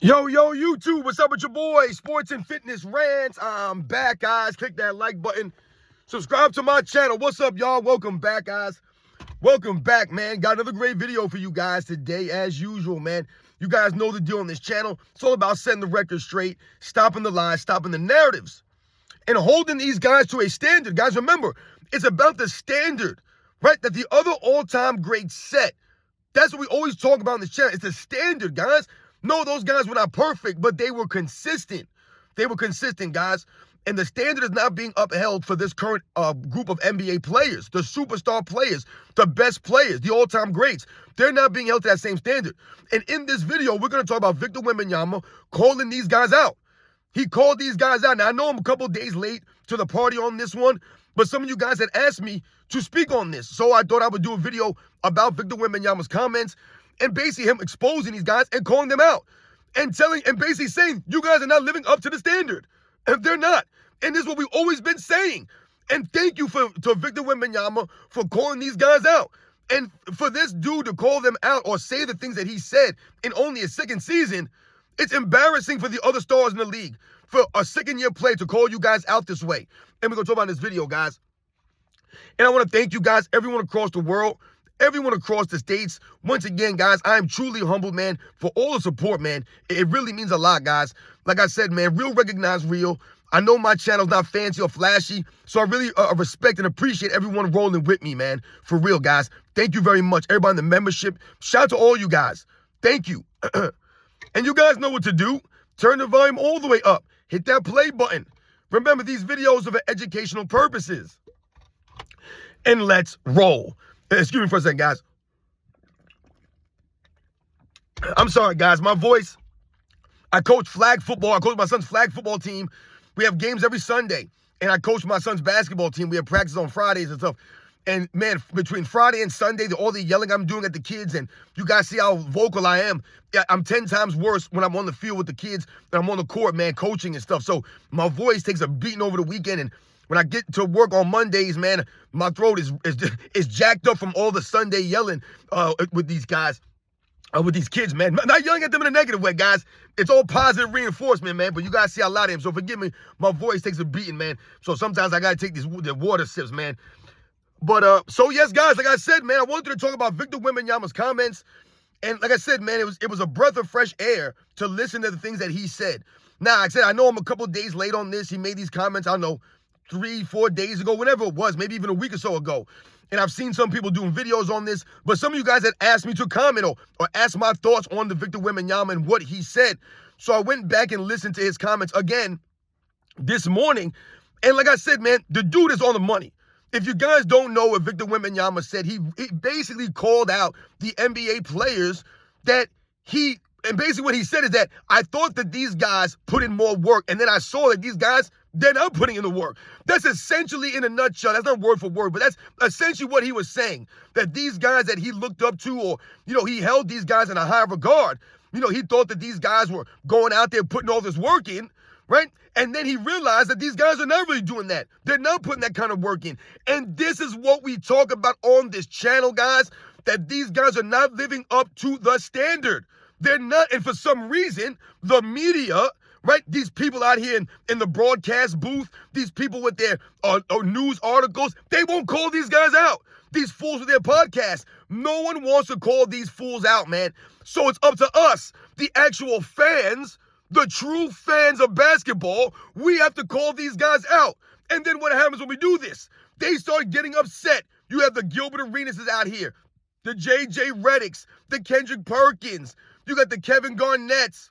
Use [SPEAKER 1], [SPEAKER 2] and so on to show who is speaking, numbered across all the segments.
[SPEAKER 1] Yo, YouTube, what's up with your boy? Sports and Fitness Rants. I'm back, guys. Click that like button. Subscribe to my channel. What's up, y'all? Welcome back, guys. Welcome back, man. Got another great video for you guys today, as usual, man. You guys know the deal on this channel. It's all about setting the record straight, stopping the lies, stopping the narratives, and holding these guys to a standard. Guys, remember, it's about the standard, right, that the other all-time greats set. That's what we always talk about on this channel. It's the standard, guys. No, those guys were not perfect, but they were consistent. They were consistent, guys. And the standard is not being upheld for this current group of NBA players, the superstar players, the best players, the all-time greats. They're not being held to that same standard. And in this video, we're going to talk about Victor Wembenyama calling these guys out. He called these guys out. Now, I know I'm a couple days late to the party on this one, but some of you guys had asked me to speak on this. So I thought I would do a video about Victor Wembenyama's comments and basically him exposing these guys and calling them out and basically saying, you guys are not living up to the standard. And they're not. And this is what we've always been saying. And thank you to Victor Wembenyama for calling these guys out. And for this dude to call them out or say the things that he said in only his second season, it's embarrassing for the other stars in the league, for a second-year player to call you guys out this way. And we're going to talk about this video, guys. And I want to thank you guys, everyone across the world, everyone across the states. Once again, guys, I am truly humbled, man, for all the support, man. It really means a lot, guys. Like I said, man, real recognize real. I know my channel's not fancy or flashy, so I really respect and appreciate everyone rolling with me, man. For real, guys. Thank you very much. Everybody in the membership. Shout out to all you guys. Thank you. And you guys know what to do. Turn the volume all the way up. Hit that play button. Remember, these videos are for educational purposes. And let's roll. Excuse me for a second, guys. I'm sorry, guys. My voice. I coach flag football. I coach my son's flag football team. We have games every Sunday. And I coach my son's basketball team. We have practice on Fridays and stuff. And, man, between Friday and Sunday, all the yelling I'm doing at the kids, and you guys see how vocal I am. I'm 10 times worse when I'm on the field with the kids than I'm on the court, man, coaching and stuff. So my voice takes a beating over the weekend. And when I get to work on Mondays, man, my throat is jacked up from all the Sunday yelling with these guys, with these kids, man. Not yelling at them in a negative way, guys. It's all positive reinforcement, man. But you guys see a lot of them. So forgive me. My voice takes a beating, man. So sometimes I got to take the water sips, man. But, so yes, guys, like I said, man, I wanted to talk about Victor Wembenyama's comments. And like I said, man, it was a breath of fresh air to listen to the things that he said. Now, like I said, I know I'm a couple days late on this. He made these comments, I don't know, 3-4 days ago, whenever it was, maybe even a week or so ago. And I've seen some people doing videos on this, but some of you guys had asked me to comment or ask my thoughts on the Victor Wembenyama and what he said. So I went back and listened to his comments again this morning. And like I said, man, the dude is on the money. If you guys don't know what Victor Wembenyama said, he basically called out the NBA players and basically what he said is that I thought that these guys put in more work, and then I saw that these guys, they're not putting in the work. That's essentially, in a nutshell, that's not word for word, but that's essentially what he was saying, that these guys that he looked up to, or, he held these guys in a high regard. He thought that these guys were going out there putting all this work in, right? And then he realized that these guys are not really doing that. They're not putting that kind of work in. And this is what we talk about on this channel, guys, that these guys are not living up to the standard. They're not. And for some reason, the media, right, these people out here in the broadcast booth, these people with their news articles, they won't call these guys out. These fools with their podcasts. No one wants to call these fools out, man. So it's up to us, the actual fans, the true fans of basketball. We have to call these guys out. And then what happens when we do this? They start getting upset. You have the Gilbert Arenases out here, the J.J. Redicks, the Kendrick Perkins. You got the Kevin Garnetts.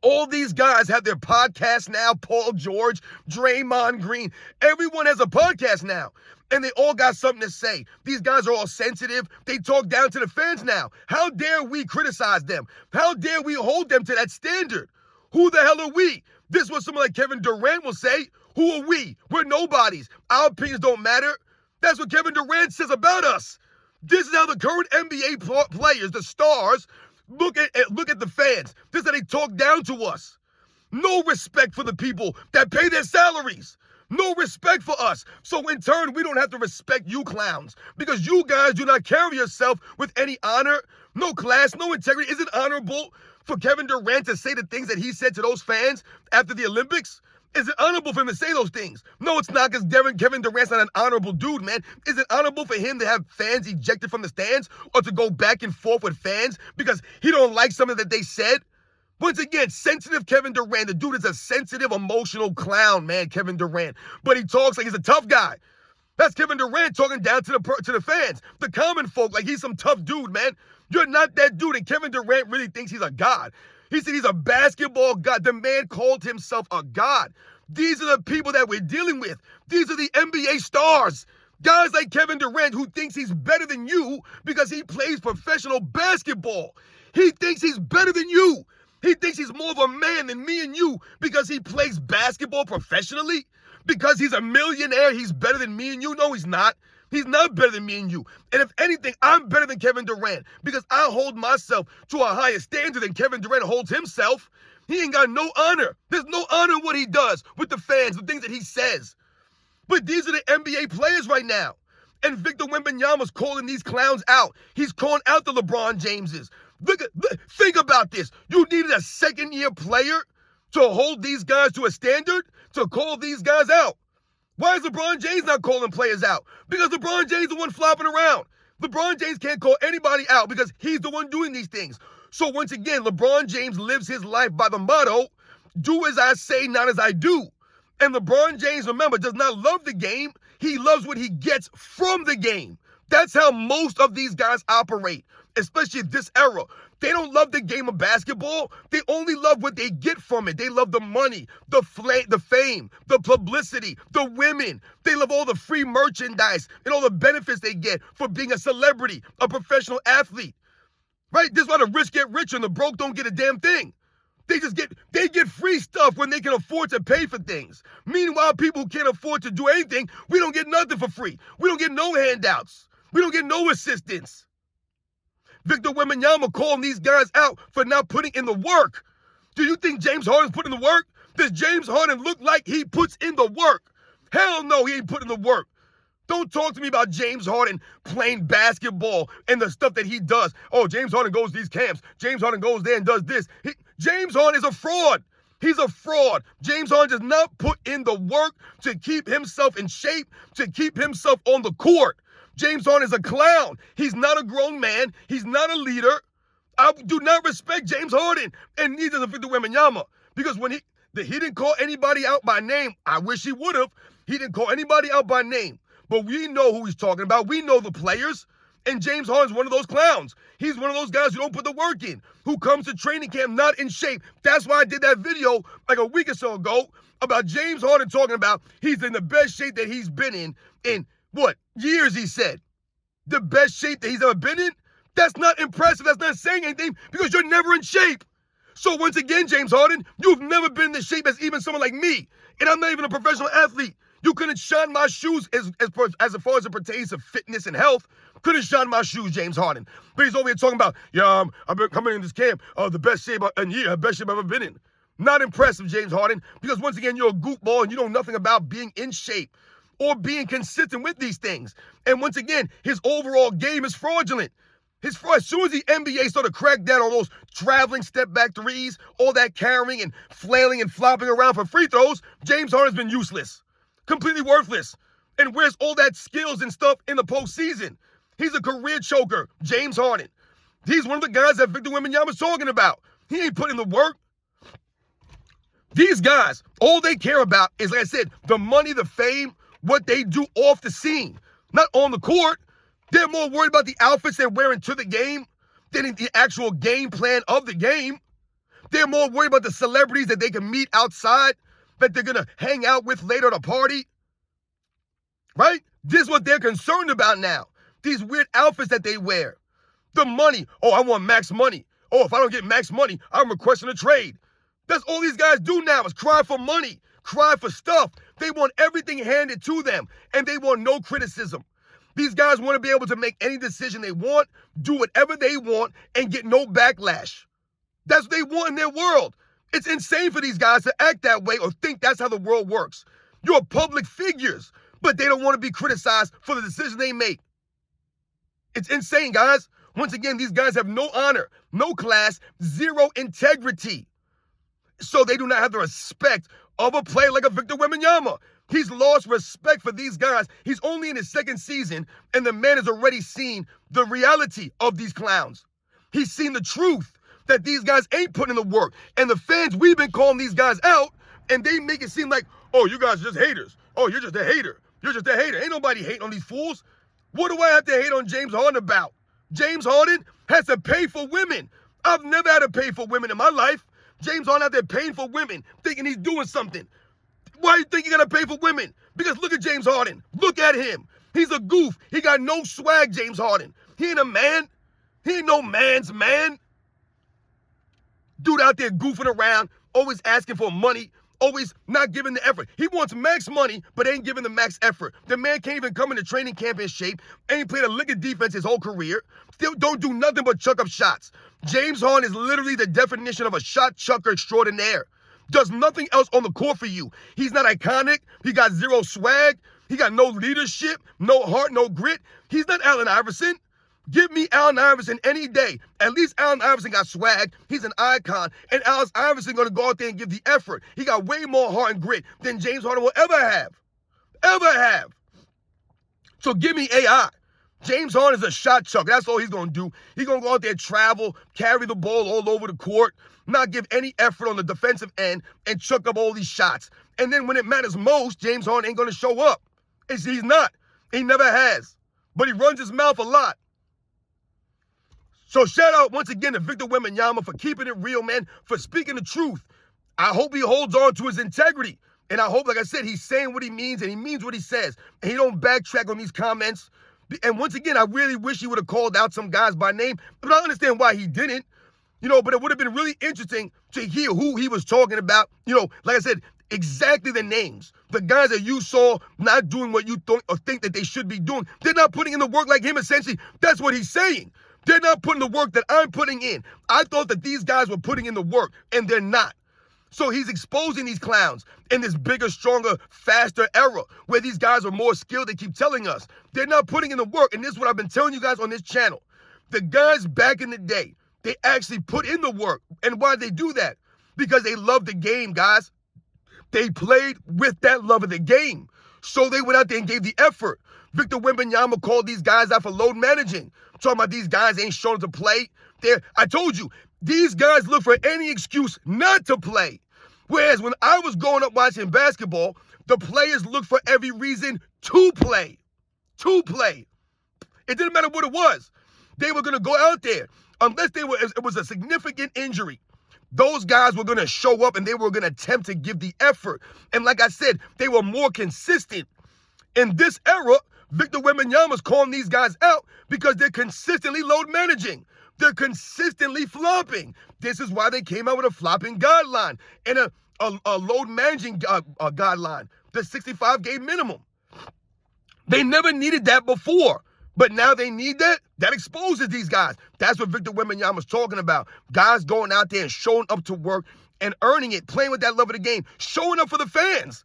[SPEAKER 1] All these guys have their podcasts now. Paul George, Draymond Green. Everyone has a podcast now. And they all got something to say. These guys are all sensitive. They talk down to the fans now. How dare we criticize them? How dare we hold them to that standard? Who the hell are we? This is what someone like Kevin Durant will say. Who are we? We're nobodies. Our opinions don't matter. That's what Kevin Durant says about us. This is how the current NBA players, the stars, look at the fans. This is how they talk down to us. No respect for the people that pay their salaries. No respect for us. So in turn, we don't have to respect you clowns because you guys do not carry yourself with any honor, no class, no integrity. Is it honorable for Kevin Durant to say the things that he said to those fans after the Olympics? Is it honorable for him to say those things? No, it's not, because Kevin Durant's not an honorable dude, man. Is it honorable for him to have fans ejected from the stands or to go back and forth with fans because he don't like something that they said? Once again, sensitive Kevin Durant. The dude is a sensitive, emotional clown, man, Kevin Durant. But he talks like he's a tough guy. That's Kevin Durant talking down to the fans, the common folk, like he's some tough dude, man. You're not that dude, and Kevin Durant really thinks he's a god. He said he's a basketball god. The man called himself a god. These are the people that we're dealing with. These are the NBA stars. Guys like Kevin Durant who thinks he's better than you because he plays professional basketball. He thinks he's better than you. He thinks he's more of a man than me and you because he plays basketball professionally. Because he's a millionaire, he's better than me and you. No, he's not. He's not better than me and you. And if anything, I'm better than Kevin Durant because I hold myself to a higher standard than Kevin Durant holds himself. He ain't got no honor. There's no honor in what he does with the fans, the things that he says. But these are the NBA players right now. And Victor Wembenyama's calling these clowns out. He's calling out the LeBron Jameses. Think about this. You needed a second-year player to hold these guys to a standard, to call these guys out. Why is LeBron James not calling players out? Because LeBron James is the one flopping around. LeBron James can't call anybody out because he's the one doing these things. So once again, LeBron James lives his life by the motto, do as I say, not as I do. And LeBron James, remember, does not love the game. He loves what he gets from the game. That's how most of these guys operate, especially this era. They don't love the game of basketball. They only love what they get from it. They love the money, the fame, the publicity, the women. They love all the free merchandise and all the benefits they get for being a celebrity, a professional athlete. Right? This is why the rich get richer and the broke don't get a damn thing. They get free stuff when they can afford to pay for things. Meanwhile, people who can't afford to do anything, we don't get nothing for free. We don't get no handouts. We don't get no assistance. Victor Wembanyama calling these guys out for not putting in the work. Do you think James Harden's putting in the work? Does James Harden look like he puts in the work? Hell no, he ain't putting in the work. Don't talk to me about James Harden playing basketball and the stuff that he does. Oh, James Harden goes to these camps. James Harden goes there and does this. James Harden is a fraud. He's a fraud. James Harden does not put in the work to keep himself in shape, to keep himself on the court. James Harden is a clown. He's not a grown man. He's not a leader. I do not respect James Harden, and neither does Victor Wembanyama, because when he didn't call anybody out by name. I wish he would have. He didn't call anybody out by name. But we know who he's talking about. We know the players. And James Harden's one of those clowns. He's one of those guys who don't put the work in, who comes to training camp not in shape. That's why I did that video like a week or so ago about James Harden talking about he's in the best shape that he's been in what, years, he said. The best shape that he's ever been in? That's not impressive. That's not saying anything because you're never in shape. So once again, James Harden, you've never been in the shape as even someone like me. And I'm not even a professional athlete. You couldn't shine my shoes as far as it pertains to fitness and health. Couldn't shine my shoes, James Harden. But he's over here talking about, I've been coming in this camp, the best shape best shape I've ever been in. Not impressive, James Harden, because once again, you're a goofball and you know nothing about being in shape or being consistent with these things. And once again, his overall game is fraudulent. As soon as the NBA started to crack down on those traveling step-back threes, all that carrying and flailing and flopping around for free throws, James Harden's been useless. Completely worthless. And where's all that skills and stuff in the postseason? He's a career choker, James Harden. He's one of the guys that Victor Wembanyama's talking about. He ain't putting the work. These guys, all they care about is, like I said, the money, the fame, what they do off the scene, not on the court. They're more worried about the outfits they're wearing to the game than the actual game plan of the game. They're more worried about the celebrities that they can meet outside, that they're going to hang out with later at a party. Right? This is what they're concerned about now. These weird outfits that they wear. The money. Oh, I want max money. Oh, if I don't get max money, I'm requesting a trade. That's all these guys do now is cry for money, cry for stuff. They want everything handed to them, and they want no criticism. These guys want to be able to make any decision they want, do whatever they want, and get no backlash. That's what they want in their world. It's insane for these guys to act that way or think that's how the world works. You're public figures, but they don't want to be criticized for the decision they make. It's insane, guys. Once again, these guys have no honor, no class, zero integrity. So they do not have the respect of a player like a Victor Wembenyama. He's lost respect for these guys. He's only in his second season, and the man has already seen the reality of these clowns. He's seen the truth that these guys ain't putting in the work. And the fans, we've been calling these guys out, and they make it seem like, oh, you guys are just haters. Oh, you're just a hater. You're just a hater. Ain't nobody hating on these fools. What do I have to hate on James Harden about? James Harden has to pay for women. I've never had to pay for women in my life. James Harden out there paying for women, thinking he's doing something. Why do you think you gotta pay for women? Because look at James Harden. Look at him. He's a goof. He got no swag, James Harden. He ain't a man. He ain't no man's man. Dude out there goofing around, always asking for money, always not giving the effort. He wants max money, but ain't giving the max effort. The man can't even come into training camp in shape, ain't played a lick of defense his whole career, still don't do nothing but chuck up shots. James Harden is literally the definition of a shot chucker extraordinaire. Does nothing else on the court for you. He's not iconic. He got zero swag. He got no leadership, no heart, no grit. He's not Allen Iverson. Give me Allen Iverson any day. At least Allen Iverson got swag. He's an icon. And Allen Iverson going to go out there and give the effort. He got way more heart and grit than James Harden will ever have. Ever have. So give me AI. James Harden is a shot chucker. That's all he's going to do. He's going to go out there, travel, carry the ball all over the court, not give any effort on the defensive end, and chuck up all these shots. And then when it matters most, James Harden ain't going to show up. He's not. He never has. But he runs his mouth a lot. So shout out once again to Victor Wembenyama for keeping it real, man, for speaking the truth. I hope he holds on to his integrity. And I hope, like I said, he's saying what he means and he means what he says. And he don't backtrack on these comments. And once again, I really wish he would have called out some guys by name. But I understand why he didn't. But it would have been really interesting to hear who he was talking about. Like I said, exactly the names. The guys that you saw not doing what you think that they should be doing. They're not putting in the work like him, essentially. That's what he's saying. They're not putting the work that I'm putting in. I thought that these guys were putting in the work, and they're not. So he's exposing these clowns in this bigger, stronger, faster era where these guys are more skilled. They keep telling us they're not putting in the work. And this is what I've been telling you guys on this channel. The guys back in the day, they actually put in the work. And why they do that? Because they love the game, guys. They played with that love of the game. So they went out there and gave the effort. Victor Wembanyama called these guys out for load managing. Talking about these guys ain't showing to play. I told you, these guys look for any excuse not to play. Whereas when I was growing up watching basketball, the players looked for every reason to play. To play. It didn't matter what it was. They were going to go out there. Unless it was a significant injury. Those guys were going to show up and they were going to attempt to give the effort. And like I said, they were more consistent. In this era, Victor Wembanyama's calling these guys out because they're consistently load managing. They're consistently flopping. This is why they came out with a flopping guideline and a load managing guideline, the 65-game minimum. They never needed that before, but now they need that. That exposes these guys. That's what Victor Wembanyama's talking about. Guys going out there and showing up to work and earning it, playing with that love of the game, showing up for the fans.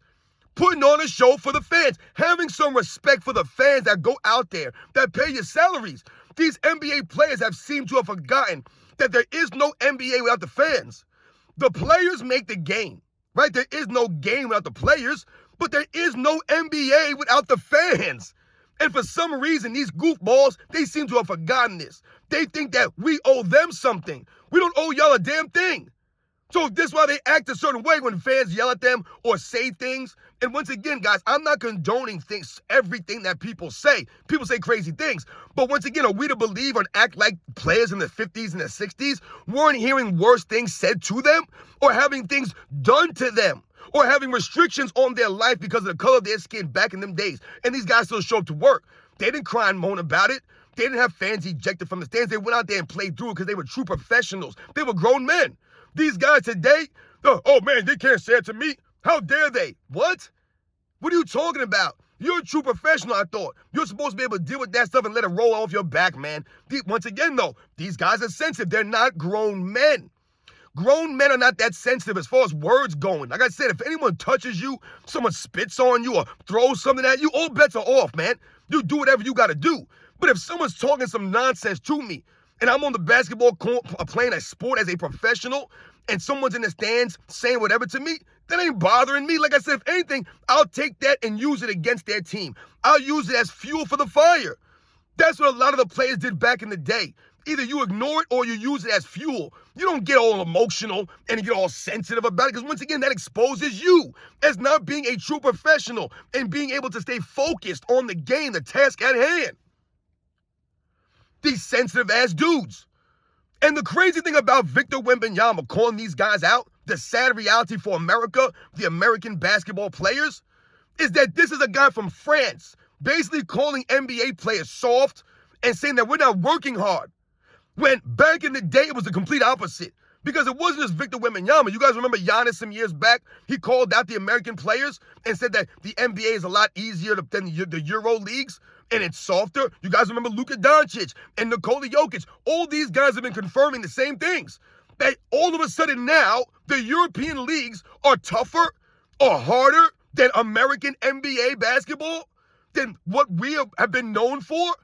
[SPEAKER 1] Putting on a show for the fans, having some respect for the fans that go out there, that pay your salaries. These NBA players have seemed to have forgotten that there is no NBA without the fans. The players make the game, right? There is no game without the players, but there is no NBA without the fans. And for some reason, these goofballs, they seem to have forgotten this. They think that we owe them something. We don't owe y'all a damn thing. So this is why they act a certain way when fans yell at them or say things. And once again, guys, I'm not condoning everything that people say. People say crazy things. But once again, are we to believe and act like players in the 50s and the 60s weren't hearing worse things said to them or having things done to them or having restrictions on their life because of the color of their skin back in them days? And these guys still show up to work. They didn't cry and moan about it. They didn't have fans ejected from the stands. They went out there and played through it because they were true professionals. They were grown men. These guys today, oh man, they can't say it to me. How dare they? What? What are you talking about? You're a true professional, I thought. You're supposed to be able to deal with that stuff and let it roll off your back, man. Once again, though, these guys are sensitive. They're not grown men. Grown men are not that sensitive as far as words going. Like I said, if anyone touches you, someone spits on you or throws something at you, all bets are off, man. You do whatever you got to do. But if someone's talking some nonsense to me, and I'm on the basketball court playing a sport as a professional, and someone's in the stands saying whatever to me, that ain't bothering me. Like I said, if anything, I'll take that and use it against their team. I'll use it as fuel for the fire. That's what a lot of the players did back in the day. Either you ignore it or you use it as fuel. You don't get all emotional and get all sensitive about it, because once again, that exposes you as not being a true professional and being able to stay focused on the game, the task at hand. These sensitive ass dudes. And the crazy thing about Victor Wembenyama calling these guys out, the sad reality for America, the American basketball players, is that this is a guy from France basically calling NBA players soft and saying that we're not working hard. When back in the day, it was the complete opposite. Because it wasn't just Victor Wembanyama. You guys remember Giannis some years back? He called out the American players and said that the NBA is a lot easier than the Euro leagues, and it's softer. You guys remember Luka Doncic and Nikola Jokic. All these guys have been confirming the same things. That all of a sudden now, the European leagues are tougher or harder than American NBA basketball, than what we have been known for.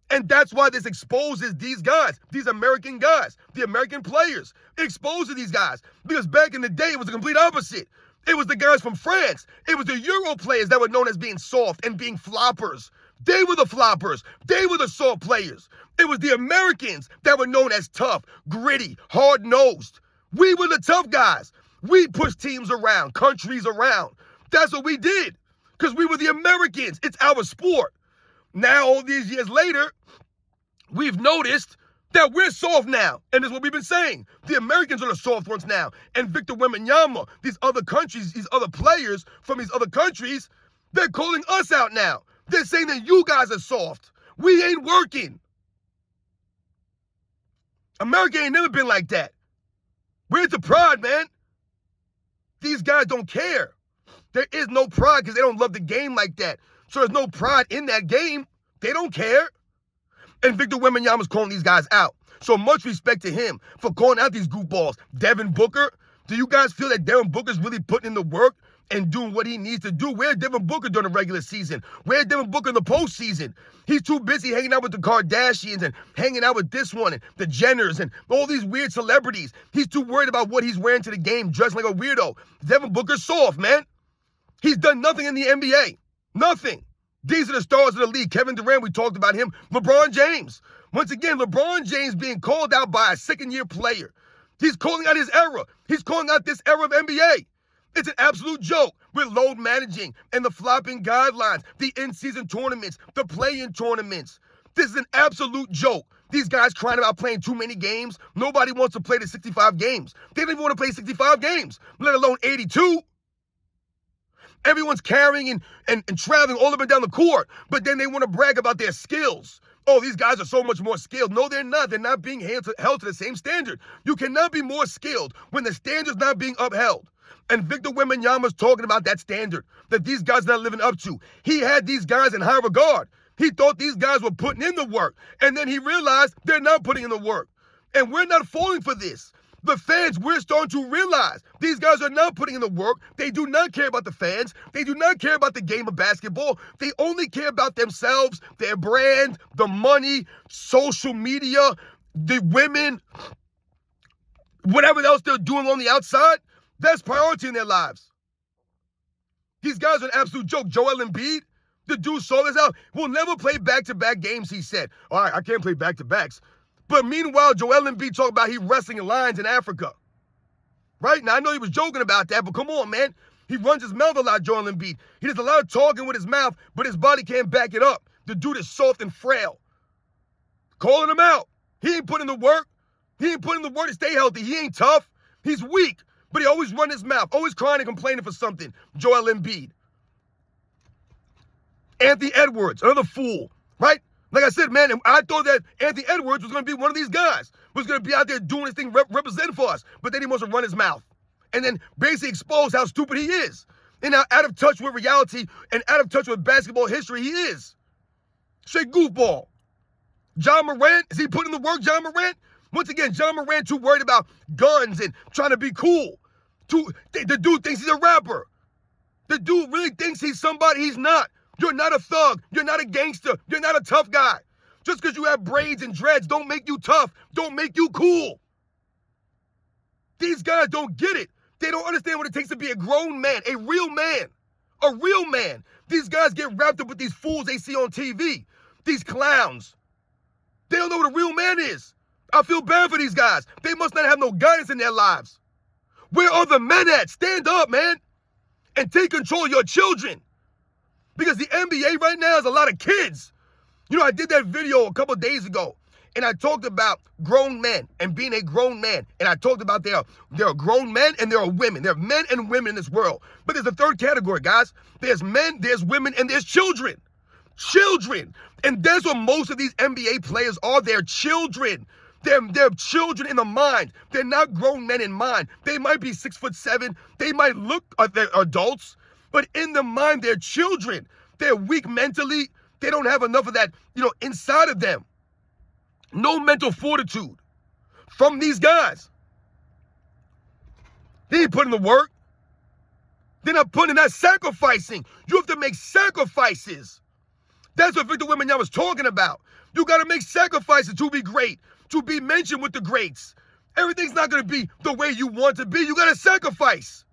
[SPEAKER 1] And that's why this exposes these guys, these American guys, the American players. It exposes these guys. Because back in the day, it was the complete opposite. It was the guys from France. It was the Euro players that were known as being soft and being floppers. They were the floppers. They were the soft players. It was the Americans that were known as tough, gritty, hard-nosed. We were the tough guys. We pushed teams around, countries around. That's what we did. Because we were the Americans. It's our sport. Now, all these years later, we've noticed that we're soft now. And that's what we've been saying. The Americans are the soft ones now. And Victor Wembanyama, these other countries, these other players from these other countries, they're calling us out now. They're saying that you guys are soft. We ain't working. America ain't never been like that. Where's the pride, man? These guys don't care. There is no pride because they don't love the game like that. So there's no pride in that game. They don't care. And Victor Wembanyama's calling these guys out. So much respect to him for calling out these goofballs. Devin Booker, do you guys feel that Devin Booker's really putting in the work and doing what he needs to do? Where's Devin Booker during the regular season? Where's Devin Booker in the postseason? He's too busy hanging out with the Kardashians and hanging out with this one and the Jenners and all these weird celebrities. He's too worried about what he's wearing to the game, dressed like a weirdo. Devin Booker's soft, man. He's done nothing in the NBA. Nothing. These are the stars of the league. Kevin Durant, we talked about him. LeBron James. Once again, LeBron James being called out by a second-year player. He's calling out his era. He's calling out this era of NBA. It's an absolute joke. We're load managing and the flopping guidelines, the in-season tournaments, the play-in tournaments. This is an absolute joke. These guys crying about playing too many games. Nobody wants to play the 65 games. They don't even want to play 65 games, let alone 82. Everyone's carrying and traveling all up and down the court, but then they want to brag about their skills. Oh, these guys are so much more skilled. No, they're not. They're not being held to the same standard. You cannot be more skilled when the standard's not being upheld. And Victor Wembanyama's talking about that standard that these guys are not living up to. He had these guys in high regard. He thought these guys were putting in the work, and then he realized they're not putting in the work. And we're not falling for this. The fans, we're starting to realize these guys are not putting in the work. They do not care about the fans. They do not care about the game of basketball. They only care about themselves, their brand, the money, social media, the women, whatever else they're doing on the outside. That's priority in their lives. These guys are an absolute joke. Joel Embiid, the dude saw this out. We'll never play back-to-back games, he said. All right, I can't play back-to-backs. But meanwhile, Joel Embiid talked about he wrestling in lions in Africa. Right? Now, I know he was joking about that, but come on, man. He runs his mouth a lot, Joel Embiid. He does a lot of talking with his mouth, but his body can't back it up. The dude is soft and frail. Calling him out. He ain't putting the work. He ain't putting the work to stay healthy. He ain't tough. He's weak. But he always run his mouth, always crying and complaining for something. Joel Embiid. Anthony Edwards, another fool, right? Like I said, man, I thought that Anthony Edwards was going to be one of these guys, was going to be out there doing his thing, representing for us. But then he wants to run his mouth and then basically expose how stupid he is and how out of touch with reality and out of touch with basketball history he is. Straight goofball. John Morant, is he putting the work, John Morant? Once again, John Morant too worried about guns and trying to be cool. The dude thinks he's a rapper. The dude really thinks he's somebody he's not. You're not a thug. You're not a gangster. You're not a tough guy. Just because you have braids and dreads don't make you tough, don't make you cool. These guys don't get it. They don't understand what it takes to be a grown man, a real man. A real man. These guys get wrapped up with these fools they see on TV. These clowns. They don't know what a real man is. I feel bad for these guys. They must not have no guidance in their lives. Where are the men at? Stand up, man. And take control of your children. Because the NBA right now is a lot of kids. You know, I did that video a couple days ago. And I talked about grown men and being a grown man. And I talked about there are grown men and there are women. There are men and women in this world. But there's a third category, guys. There's men, there's women, and there's children. Children. And that's what most of these NBA players are. They're children. They're children in the mind. They're not grown men in mind. They might be 6'7". They might look they're adults. But in the mind, they're children. They're weak mentally. They don't have enough of that, inside of them. No mental fortitude from these guys. They ain't putting the work. They're not putting, not sacrificing. You have to make sacrifices. That's what Victor Wembenyama was talking about. You got to make sacrifices to be great, to be mentioned with the greats. Everything's not going to be the way you want to be. You got to sacrifice.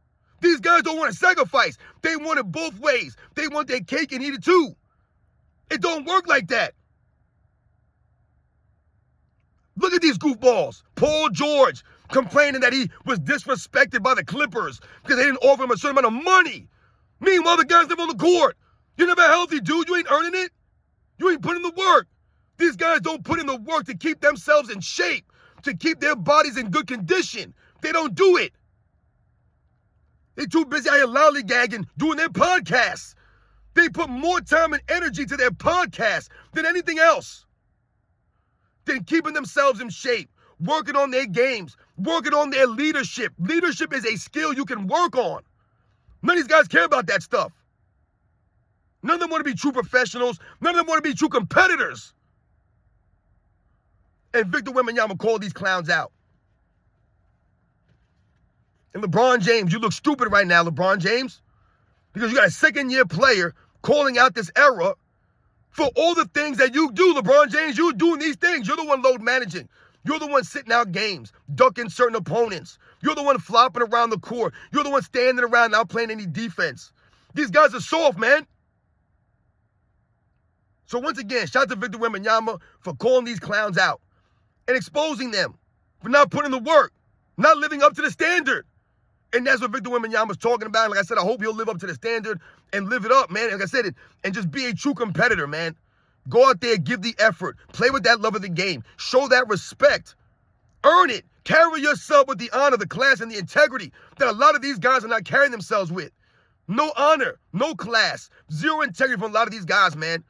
[SPEAKER 1] These guys don't want to sacrifice. They want it both ways. They want their cake and eat it too. It don't work like that. Look at these goofballs. Paul George complaining that he was disrespected by the Clippers because they didn't offer him a certain amount of money. Meanwhile, the guys live on the court. You're never healthy, dude. You ain't earning it. You ain't putting the work. These guys don't put in the work to keep themselves in shape, to keep their bodies in good condition. They don't do it. They're too busy out here lollygagging, doing their podcasts. They put more time and energy to their podcasts than anything else. Than keeping themselves in shape, working on their games, working on their leadership. Leadership is a skill you can work on. None of these guys care about that stuff. None of them want to be true professionals. None of them want to be true competitors. And Victor Wembenyama called these clowns out. And LeBron James, you look stupid right now, LeBron James, because you got a second-year player calling out this era for all the things that you do, LeBron James. You're doing these things. You're the one load managing. You're the one sitting out games, ducking certain opponents. You're the one flopping around the court. You're the one standing around not playing any defense. These guys are soft, man. So once again, shout out to Victor Wembenyama for calling these clowns out and exposing them for not putting the work, not living up to the standard. And that's what Victor Wembenyama's talking about. Like I said, I hope he'll live up to the standard and live it up, man. Like I said, and just be a true competitor, man. Go out there, give the effort. Play with that love of the game. Show that respect. Earn it. Carry yourself with the honor, the class, and the integrity that a lot of these guys are not carrying themselves with. No honor, no class, zero integrity from a lot of these guys, man.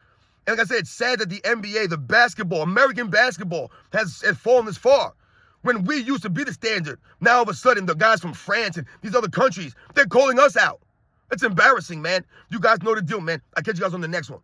[SPEAKER 1] And like I said, it's sad that the NBA, the basketball, American basketball has fallen this far. When we used to be the standard, now all of a sudden the guys from France and these other countries, they're calling us out. It's embarrassing, man. You guys know the deal, man. I'll catch you guys on the next one.